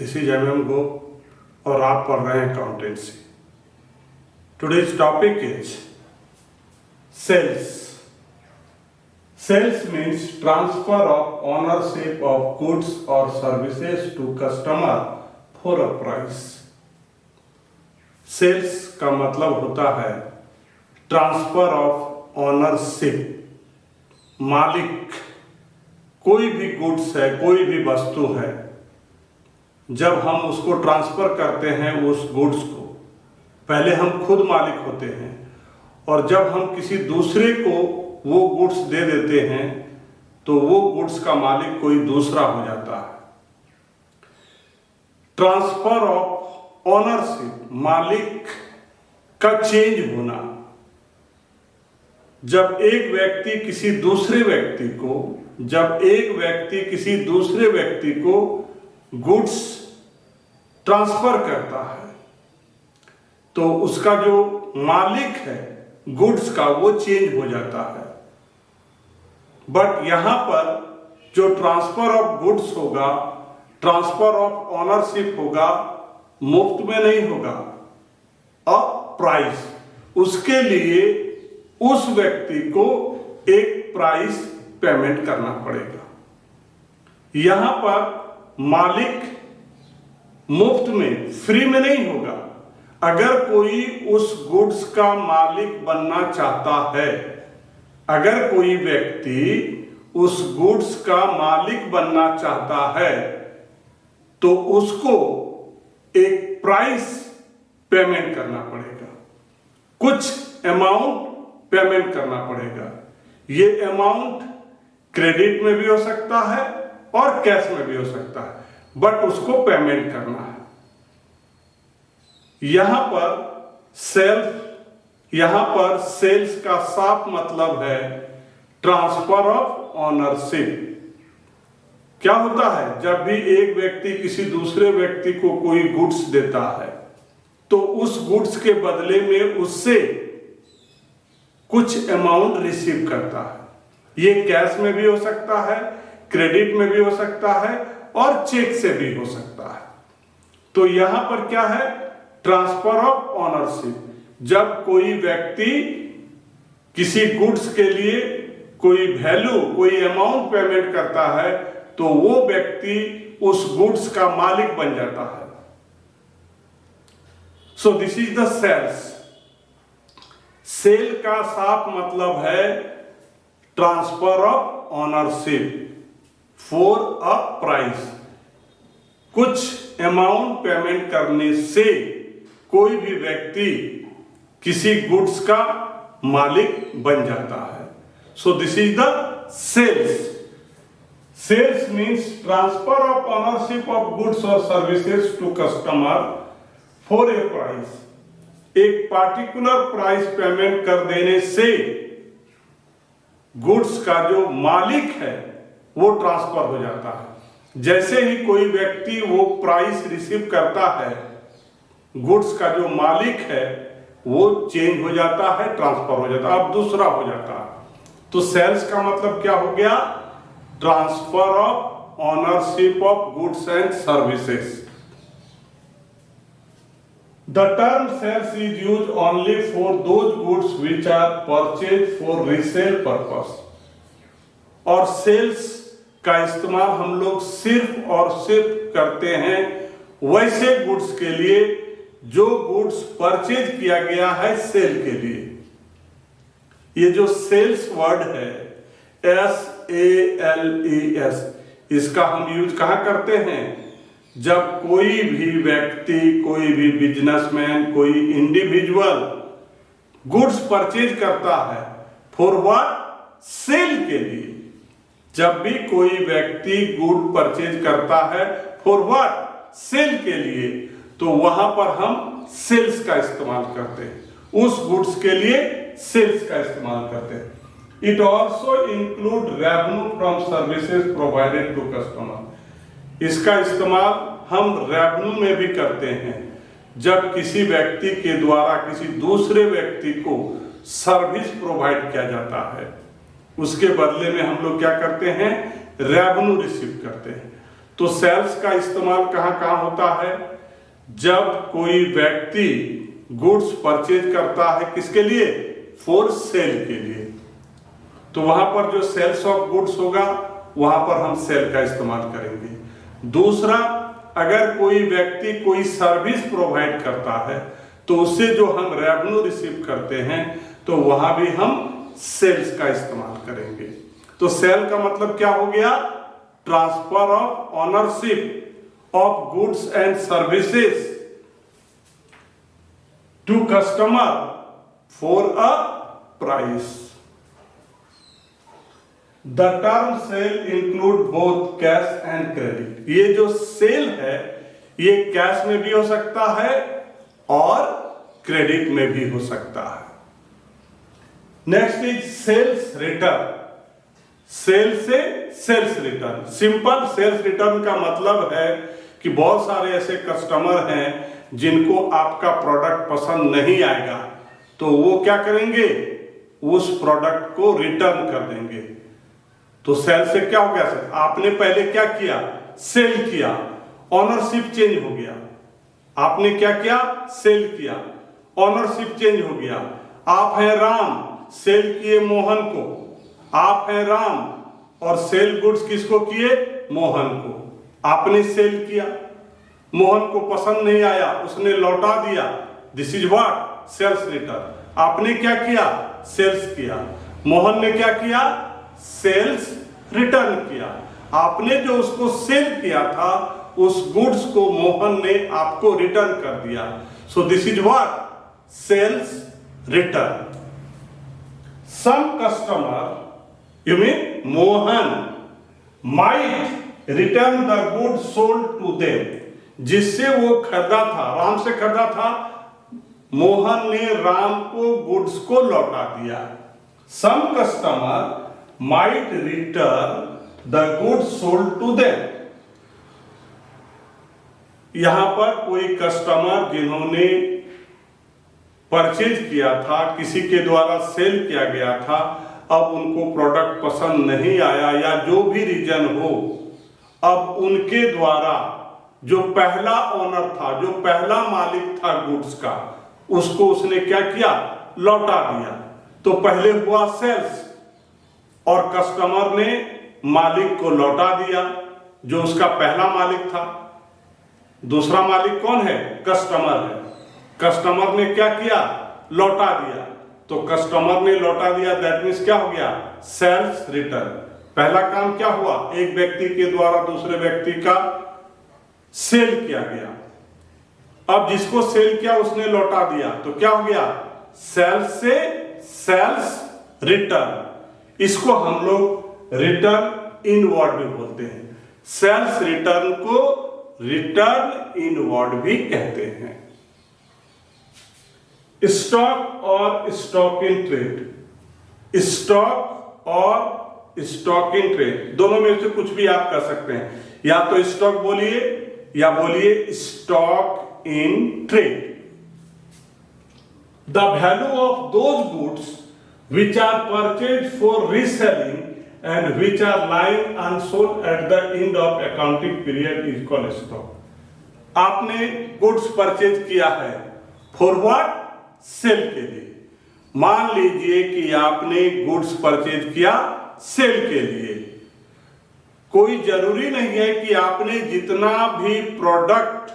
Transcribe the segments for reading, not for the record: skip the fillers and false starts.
This is MM गो और आप पढ़ रहे हैं accountancy. Today's topic is sales. Sales means transfer of ownership of goods और services to customer for a price. Sales का मतलब होता है ट्रांसफर ऑफ ओनरशिप। मालिक, कोई भी गुड्स है, कोई भी वस्तु है, जब हम उसको ट्रांसफर करते हैं उस गुड्स को, पहले हम खुद मालिक होते हैं और जब हम किसी दूसरे को वो गुड्स दे देते हैं तो वो गुड्स का मालिक कोई दूसरा हो जाता है। ट्रांसफर ऑफ ओनरशिप, मालिक का चेंज होना। जब एक व्यक्ति किसी दूसरे व्यक्ति को गुड्स ट्रांसफर करता है तो उसका जो मालिक है गुड्स का वो चेंज हो जाता है। बट यहां पर जो ट्रांसफर ऑफ गुड्स होगा, ट्रांसफर ऑफ ओनरशिप होगा, मुफ्त में नहीं होगा, अ प्राइस। उसके लिए उस व्यक्ति को एक प्राइस पेमेंट करना पड़ेगा। यहां पर मालिक मुफ्त में, फ्री में नहीं होगा। अगर कोई उस गुड्स का मालिक बनना चाहता है, अगर कोई व्यक्ति उस गुड्स का मालिक बनना चाहता है तो उसको एक प्राइस पेमेंट करना पड़ेगा, कुछ अमाउंट पेमेंट करना पड़ेगा। ये अमाउंट क्रेडिट में भी हो सकता है और कैश में भी हो सकता है, बट उसको पेमेंट करना है। यहां पर सेल्स का साफ मतलब है ट्रांसफर ऑफ ओनरशिप। क्या होता है, जब भी एक व्यक्ति किसी दूसरे व्यक्ति को कोई गुड्स देता है तो उस गुड्स के बदले में उससे कुछ अमाउंट रिसीव करता है। ये कैश में भी हो सकता है, क्रेडिट में भी हो सकता है और चेक से भी हो सकता है। तो यहां पर क्या है, ट्रांसफर ऑफ ओनरशिप। जब कोई व्यक्ति किसी गुड्स के लिए कोई वैल्यू, कोई अमाउंट पेमेंट करता है तो वो व्यक्ति उस गुड्स का मालिक बन जाता है। So this is the sales. Sale का साफ मतलब है transfer of ownership for a price. कुछ अमाउंट पेमेंट करने से कोई भी व्यक्ति किसी गुड्स का मालिक बन जाता है। So this is the sales. Sales means transfer of ownership of goods और services to customer for a price. एक पार्टिकुलर प्राइस पेमेंट कर देने से गुड्स का जो मालिक है वो ट्रांसफर हो जाता है। जैसे ही कोई व्यक्ति वो प्राइस रिसीव करता है, गुड्स का जो मालिक है वो चेंज हो जाता है, ट्रांसफर हो जाता है, अब दूसरा हो जाता है। तो सेल्स का मतलब क्या हो गया, transfer of ownership of goods and services. The term sales is used only for those goods which are purchased for resale purpose। और सेल्स का इस्तेमाल हम लोग सिर्फ और सिर्फ करते हैं वैसे गुड्स के लिए जो गुड्स परचेज किया गया है सेल के लिए। ये जो सेल्स वर्ड है SALES, इसका हम यूज कहां करते हैं, जब कोई भी व्यक्ति, कोई भी बिजनेसमैन, कोई इंडिविजुअल गुड्स परचेज करता है फॉर व्हाट, सेल के लिए। जब भी कोई व्यक्ति गुड परचेज करता है फॉर व्हाट, सेल के लिए, तो वहां पर हम सेल्स का इस्तेमाल करते हैं, उस गुड्स के लिए सेल्स का इस्तेमाल करते हैं। It also include revenue from services provided to customer. इसका इस्तेमाल हम रेवेन्यू में भी करते हैं, जब किसी व्यक्ति के द्वारा किसी दूसरे व्यक्ति को सर्विस प्रोवाइड किया जाता है, उसके बदले में हम लोग क्या करते हैं, रेवेन्यू रिसीव करते हैं। तो सेल्स का इस्तेमाल कहाँ कहाँ होता है? जब कोई व्यक्ति गुड्स परचेज करता है, किसके लिए? फॉर सेल के लिए, तो वहां पर जो सेल्स ऑफ गुड्स होगा वहां पर हम सेल का इस्तेमाल करेंगे। दूसरा, अगर कोई व्यक्ति कोई सर्विस प्रोवाइड करता है तो उससे जो हम रेवेन्यू रिसीव करते हैं तो वहां भी हम सेल्स का इस्तेमाल करेंगे। तो सेल का मतलब क्या हो गया? Transfer of ownership of goods and services to customer for a price. The term sale include both cash and credit. ये जो सेल है ये कैश में भी हो सकता है और क्रेडिट में भी हो सकता है। Next is sales return. Sale से sales return. Simple sales return का मतलब है कि बहुत सारे ऐसे कस्टमर हैं जिनको आपका प्रोडक्ट पसंद नहीं आएगा, तो वो क्या करेंगे? उस प्रोडक्ट को रिटर्न कर देंगे। तो सेल से क्या हो गया? सर आपने पहले क्या किया? सेल किया, ऑनरशिप चेंज हो गया। आपने क्या किया? सेल किया, ऑनरशिप चेंज हो गया। आप हैं राम, सेल किए मोहन को। आप हैं राम और सेल गुड्स किसको किए? मोहन को। आपने सेल किया, मोहन को पसंद नहीं आया, उसने लौटा दिया। This is what? Sales return. आपने क्या किया? सेल्स किया। मोहन ने क्या किया? सेल्स रिटर्न किया। आपने जो उसको सेल किया था उस गुड्स को मोहन ने आपको रिटर्न कर दिया। So this is what? Sales return. Some customer, you mean Mohan, might return the goods sold to them. जिससे वो खरीदा था, राम से खरीदा था, मोहन ने राम को गुड्स को लौटा दिया। Some customer might return the goods sold to them. यहां पर कोई कस्टमर जिन्होंने परचेज किया था, किसी के द्वारा सेल किया गया था, अब उनको प्रोडक्ट पसंद नहीं आया या जो भी रीजन हो, अब उनके द्वारा जो पहला ओनर था, जो पहला मालिक था गुड्स का, उसको उसने क्या किया? लौटा दिया। तो पहले हुआ सेल्स और कस्टमर ने मालिक को लौटा दिया जो उसका पहला मालिक था। दूसरा मालिक कौन है? कस्टमर है। कस्टमर ने क्या किया? लौटा दिया। तो कस्टमर ने लौटा दिया, दैट मीन्स क्या हो गया? Sales return. पहला काम क्या हुआ? एक व्यक्ति के द्वारा दूसरे व्यक्ति का सेल किया गया। अब जिसको सेल किया उसने लौटा दिया, तो क्या हो गया? सेल्स से सेल्स रिटर्न। इसको हम लोग रिटर्न इनवर्ड भी बोलते हैं। सेल्स रिटर्न को रिटर्न इनवर्ड भी कहते हैं। स्टॉक और स्टॉक इन ट्रेड। स्टॉक और स्टॉक इन ट्रेड दोनों में से कुछ भी आप कर सकते हैं, या तो स्टॉक बोलिए या बोलिए stock in trade. The value of those goods which are purchased for reselling and which are lying unsold at the end of accounting period is called stock. आपने गुड्स परचेज किया है फॉर व्हाट? सेल के लिए। मान लीजिए कि आपने goods purchase किया सेल के लिए। कोई जरूरी नहीं है कि आपने जितना भी प्रोडक्ट,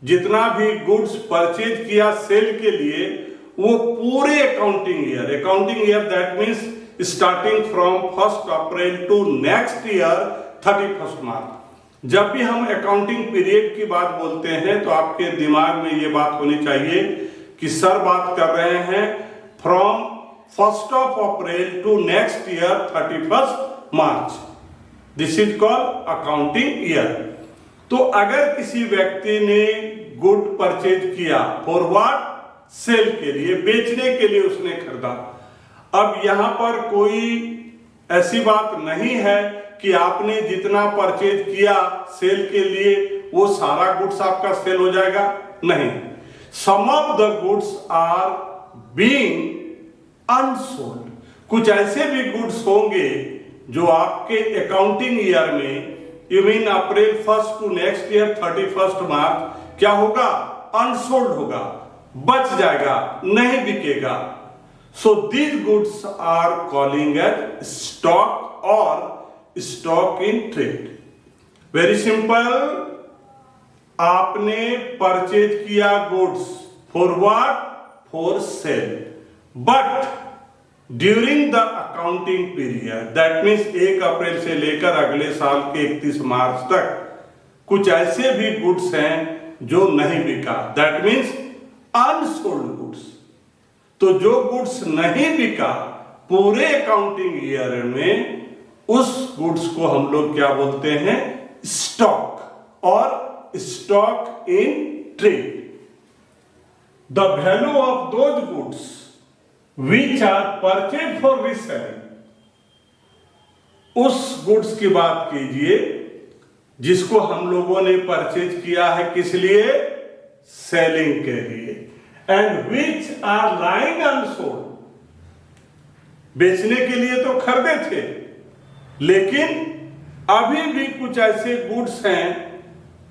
जितना भी गुड्स परचेज किया सेल के लिए, वो पूरे accounting year that means starting from 1 April to next year 31 March. जब भी हम अकाउंटिंग पीरियड की बात बोलते हैं तो आपके दिमाग में ये बात होनी चाहिए कि सर बात कर रहे हैं from 1 April to next year 31 March. This is called accounting year. तो अगर किसी व्यक्ति ने गुड परचेज किया फॉर व्हाट? सेल के लिए, बेचने के लिए उसने खरीदा। अब यहां पर कोई ऐसी बात नहीं है कि आपने जितना परचेज किया सेल के लिए वो सारा गुड्स आपका सेल हो जाएगा, नहीं। Some of the goods are being unsold. कुछ ऐसे भी गुड्स होंगे जो आपके अकाउंटिंग ईयर में you mean April 1 to next year 31 March क्या होगा? अनसोल्ड होगा, बच जाएगा, नहीं बिकेगा। So these goods are calling as stock और stock in trade. Very simple, आपने परचेज किया goods for what? For sale, but during the accounting period, that means 1 April से लेकर अगले साल के 31 मार्च तक कुछ ऐसे भी गुड्स हैं जो नहीं बिका, दैट मीन्स अनसोल्ड गुड्स। तो जो गुड्स नहीं बिका पूरे अकाउंटिंग ईयर में, उस गुड्स को हम लोग क्या बोलते हैं? स्टॉक और stock in trade. The value of those goods which are purchased for reselling, उस गुड्स की बात कीजिए जिसको हम लोगों ने परचेज किया है, किस लिए? सेलिंग के लिए। And which are lying unsold, बेचने के लिए तो खरीदे थे, लेकिन अभी भी कुछ ऐसे गुड्स हैं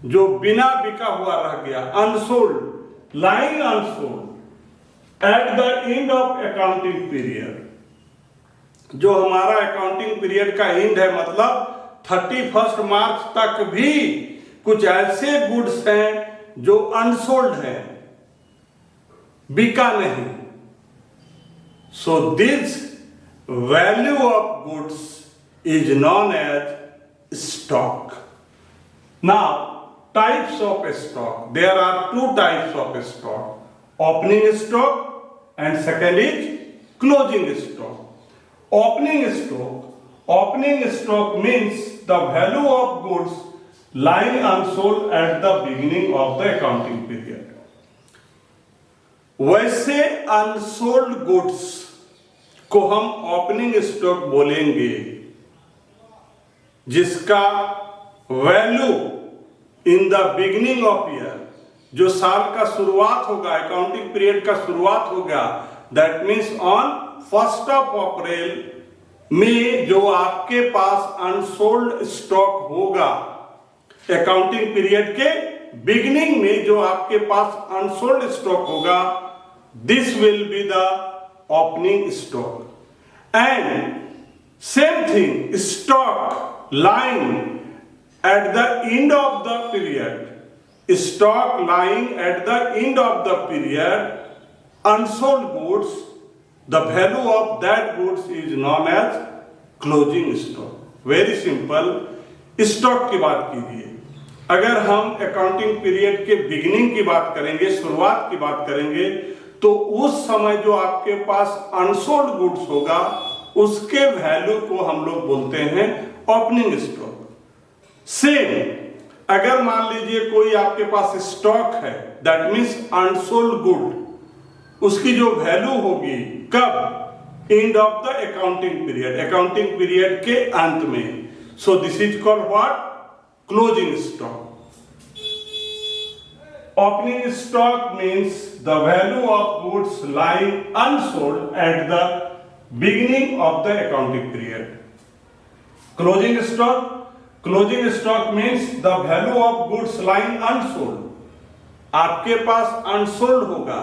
जो बिना बिका हुआ रह गया, unsold, lying unsold at the end of accounting period. जो हमारा अकाउंटिंग पीरियड का एंड है, मतलब 31 मार्च तक भी कुछ ऐसे गुड्स हैं जो अनसोल्ड हैं, बिका नहीं। So this value of goods is known as stock. Now types of stock, there are 2 types of stock, opening stock and second is closing stock. Opening stock means the value of goods lying unsold at the beginning of the accounting period. वैसे unsold goods को हम opening stock बोलेंगे जिसका value in the beginning of year, जो साल का शुरुआत होगा, अकाउंटिंग पीरियड का शुरुआत होगा, दैट मीन्स ऑन 1 अप्रैल में जो आपके पास अनसोल्ड स्टॉक होगा, अकाउंटिंग पीरियड के बिगिनिंग में जो आपके पास अनसोल्ड स्टॉक होगा, this will be the opening stock. And same thing, stock lying at the end of the period, stock lying at the end of the period, unsold goods, the value of that goods is known as closing stock. Very simple, stock की बात कीजिए। अगर हम accounting period के beginning की बात करेंगे, शुरुआत की बात करेंगे, तो उस समय जो आपके पास अनसोल्ड गुड्स होगा उसके वैल्यू को हम लोग बोलते हैं ओपनिंग स्टॉक। सेम अगर मान लीजिए कोई आपके पास स्टॉक है, दैट मीन्स अनसोल्ड गुड, उसकी जो वैल्यू होगी कब? End of the accounting period, accounting period के अंत में। सो this is called what? Closing stock. Opening stock means the value of goods lying unsold at the beginning of the accounting period. Closing stock, closing stock means the value of goods lying unsold, आपके पास unsold होगा,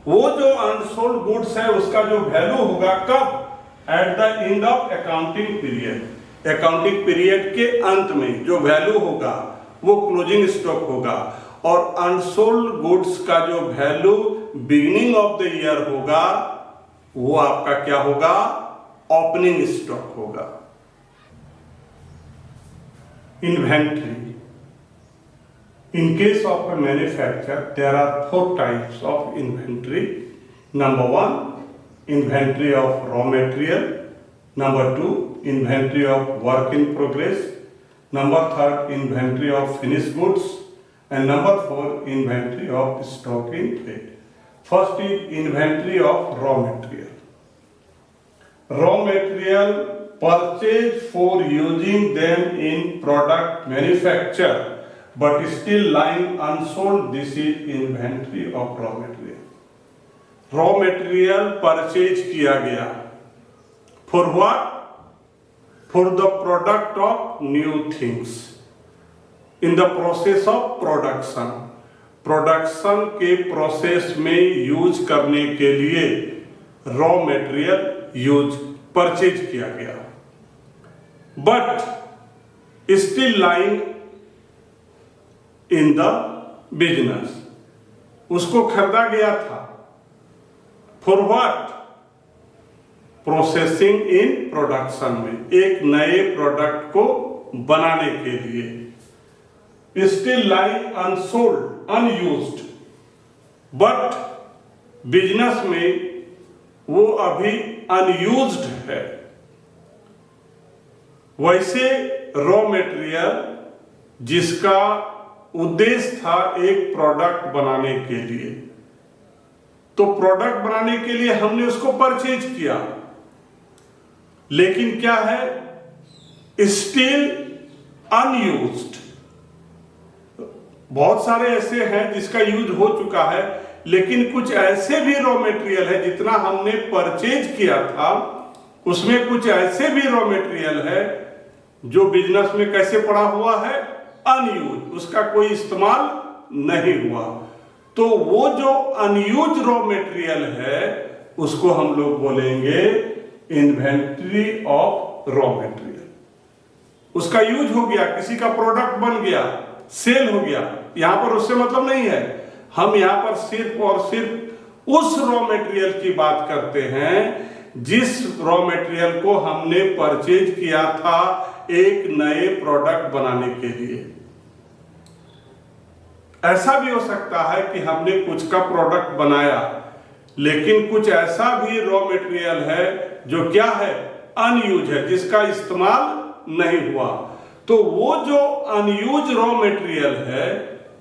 वो जो unsold goods है उसका जो value होगा कब? At the end of accounting period, accounting period के अंत में जो वैल्यू होगा वो क्लोजिंग स्टॉक होगा। और अनसोल्ड गुड्स का जो value beginning of the year होगा वो आपका क्या होगा? ओपनिंग स्टॉक होगा। Inventory. In case of a manufacturer, there are 4 types of inventory. Number 1, inventory of raw material. Number 2, inventory of work in progress. Number 3, inventory of finished goods. And number 4, inventory of stock in trade. First is inventory of raw material. Raw material purchased for using them in product manufacture but still lying unsold, this is inventory of raw material. Raw material purchase किया गया for what? For the product of new things. In the process of production, production के process में use करने के लिए raw material purchase किया गया, but still lying in the business, उसको खरीदा गया था for what, processing in production में, एक नए प्रोडक्ट को बनाने के लिए, still lying unsold unused, but business में वो अभी अनयूज्ड है। वैसे रॉ मटेरियल जिसका उद्देश्य था एक प्रोडक्ट बनाने के लिए, तो प्रोडक्ट बनाने के लिए हमने उसको परचेज किया, लेकिन क्या है, स्टिल अनयूज्ड। बहुत सारे ऐसे हैं जिसका यूज हो चुका है, लेकिन कुछ ऐसे भी रॉ मटेरियल है, जितना हमने परचेज किया था उसमें कुछ ऐसे भी रॉ मटेरियल है जो बिजनेस में कैसे पड़ा हुआ है, अनयूज, उसका कोई इस्तेमाल नहीं हुआ। तो वो जो अनयूज रॉ मटेरियल है उसको हम लोग बोलेंगे इन्वेंट्री ऑफ रॉ मटेरियल। उसका यूज हो गया, किसी का प्रोडक्ट बन गया, सेल हो गया, यहां पर उससे मतलब नहीं है। हम यहां पर सिर्फ और सिर्फ उस रॉ मटेरियल की बात करते हैं जिस रॉ मटेरियल को हमने परचेज किया था एक नए प्रोडक्ट बनाने के लिए। ऐसा भी हो सकता है कि हमने कुछ का प्रोडक्ट बनाया, लेकिन कुछ ऐसा भी रॉ मटेरियल है जो क्या है, अनयूज है, जिसका इस्तेमाल नहीं हुआ। तो वो जो अनयूज रॉ मटेरियल है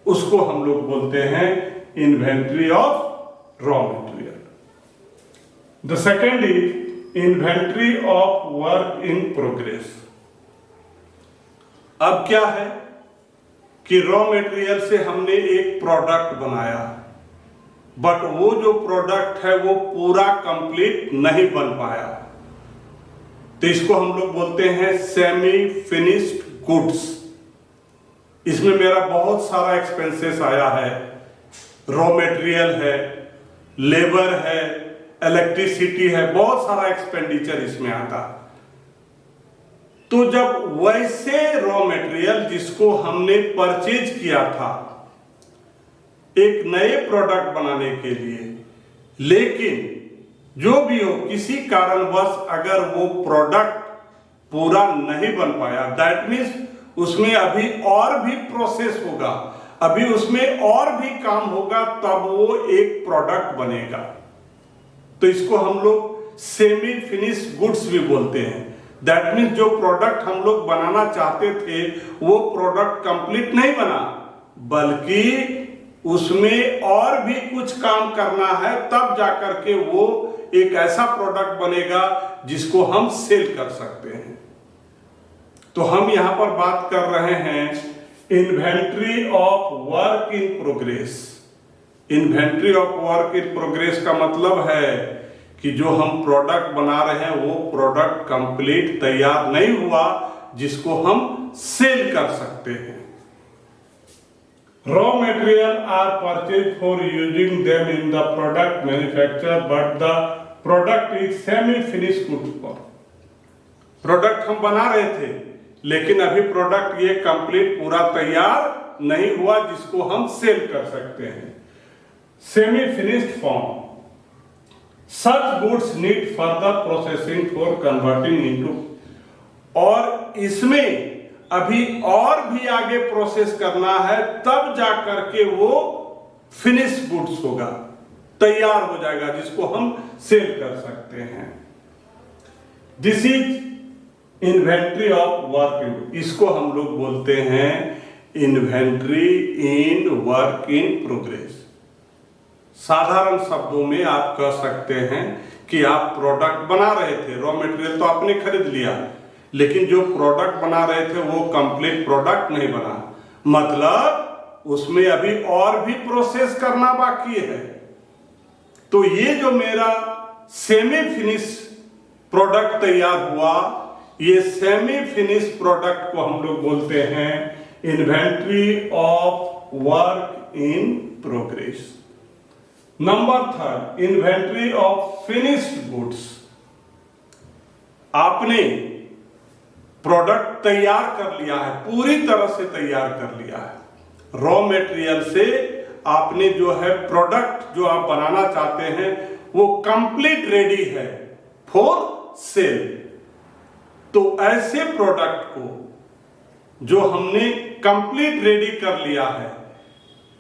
उसको हम लोग बोलते हैं inventory of raw material. The second is inventory of work in progress. अब क्या है कि रॉ मटेरियल से हमने एक प्रोडक्ट बनाया, बट वो जो प्रोडक्ट है वो पूरा कंप्लीट नहीं बन पाया, तो इसको हम लोग बोलते हैं सेमी फिनिश्ड गुड्स। इसमें मेरा बहुत सारा एक्सपेंसेस आया है, रॉ मटेरियल है, लेबर है, इलेक्ट्रिसिटी है, बहुत सारा एक्सपेंडिचर इसमें आता। तो जब वैसे रॉ मटेरियल जिसको हमने परचेज किया था एक नए प्रोडक्ट बनाने के लिए, लेकिन जो भी हो किसी कारणवश अगर वो प्रोडक्ट पूरा नहीं बन पाया, दैट मीन्स उसमें अभी और भी प्रोसेस होगा, अभी उसमें और भी काम होगा, तब वो एक प्रोडक्ट बनेगा। तो इसको हम लोग सेमी फिनिश्ड गुड्स भी बोलते हैं। दैट मीन्स जो प्रोडक्ट हम लोग बनाना चाहते थे वो प्रोडक्ट कंप्लीट नहीं बना, बल्कि उसमें और भी कुछ काम करना है, तब जाकर के वो एक ऐसा प्रोडक्ट बनेगा जिसको हम सेल कर सकते हैं। तो हम यहां पर बात कर रहे हैं inventory of work in progress. Inventory of work in progress का मतलब है कि जो हम प्रोडक्ट बना रहे हैं वो प्रोडक्ट कंप्लीट तैयार नहीं हुआ जिसको हम सेल कर सकते हैं। Raw material are purchase for using them in the product manufacture, but the product is semi finished good for. Product हम बना रहे थे, लेकिन अभी प्रोडक्ट ये कंप्लीट पूरा तैयार नहीं हुआ जिसको हम सेल कर सकते हैं। Semi finished form, such goods need further processing for converting into, और इसमें अभी और भी आगे प्रोसेस करना है, तब जाकर के वो फिनिश गुड्स होगा, तैयार हो जाएगा जिसको हम सेल कर सकते हैं। This is inventory of work in, इसको हम लोग बोलते हैं inventory in work in progress. साधारण शब्दों में आप कह सकते हैं कि आप प्रोडक्ट बना रहे थे, रॉ मटेरियल तो आपने खरीद लिया, लेकिन जो प्रोडक्ट बना रहे थे वो कंप्लीट प्रोडक्ट नहीं बना, मतलब उसमें अभी और भी प्रोसेस करना बाकी है। तो ये जो मेरा सेमी फिनिश प्रोडक्ट तैयार हुआ, ये सेमी फिनिश प्रोडक्ट को हम लोग बोलते हैं inventory of work in progress. Number 3, inventory of finished goods. आपने प्रोडक्ट तैयार कर लिया है, पूरी तरह से तैयार कर लिया है, रॉ मटेरियल से आपने जो है प्रोडक्ट जो आप बनाना चाहते हैं वो कंप्लीट रेडी है फॉर सेल। तो ऐसे प्रोडक्ट को जो हमने कंप्लीट रेडी कर लिया है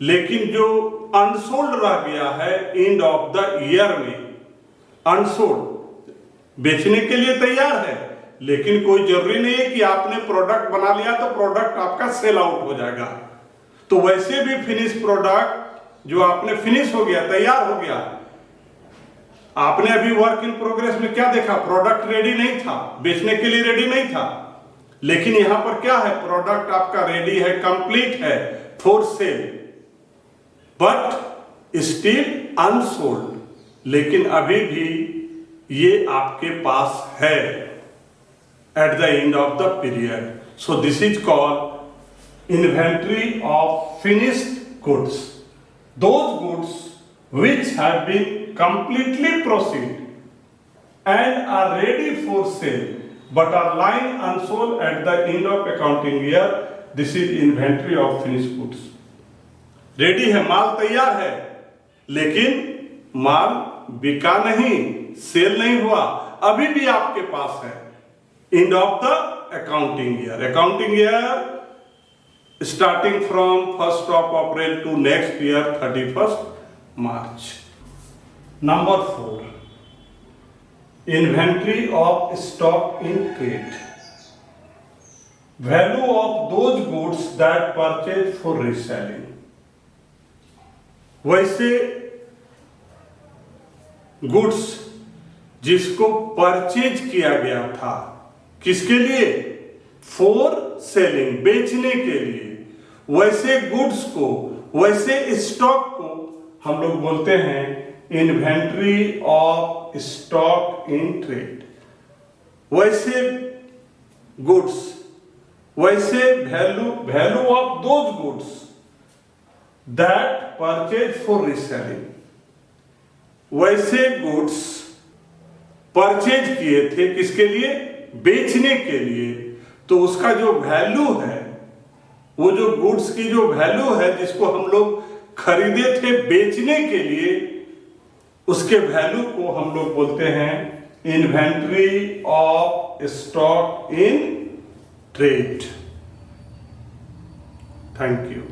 लेकिन जो अनसोल्ड रह गया है एंड ऑफ द ईयर में, अनसोल्ड बेचने के लिए तैयार है लेकिन कोई जरूरी नहीं है कि आपने प्रोडक्ट बना लिया तो प्रोडक्ट आपका सेल आउट हो जाएगा। तो वैसे भी फिनिश प्रोडक्ट जो आपने फिनिश हो गया, तैयार हो गया, आपने अभी वर्क इन प्रोग्रेस में क्या देखा, प्रोडक्ट रेडी नहीं था, बेचने के लिए रेडी नहीं था, लेकिन यहां पर क्या है, प्रोडक्ट आपका रेडी है, कंप्लीट है for sale, but still unsold, लेकिन अभी भी ये आपके पास है at the end of the period. So this is called inventory of finished goods, those goods which have been completely proceed and are ready for sale but are lying unsold at the end of accounting year. This is inventory of finished goods. Ready है, माल तैयार है लेकिन माल बिका नहीं, cell नहीं हुआ, अभी भी आपके पास है end of the accounting year. Accounting year starting from 1st of April to next year 31st March. Number 4, inventory of stock in trade. Value of those goods that purchased for reselling. वैसे goods जिसको purchase किया गया था, किसके लिए, for selling, बेचने के लिए, वैसे गुड्स को, वैसे स्टॉक को हम लोग बोलते हैं inventory of stock in trade. वैसे गुड्स, वैसे value of those goods that purchase for reselling, वैसे गुड्स परचेज किए थे किसके लिए, बेचने के लिए, तो उसका जो वैल्यू है, वो जो गुड्स की जो वैल्यू है जिसको हम लोग खरीदे थे बेचने के लिए, उसके वैल्यू को हम लोग बोलते हैं inventory of stock in trade. Thank you.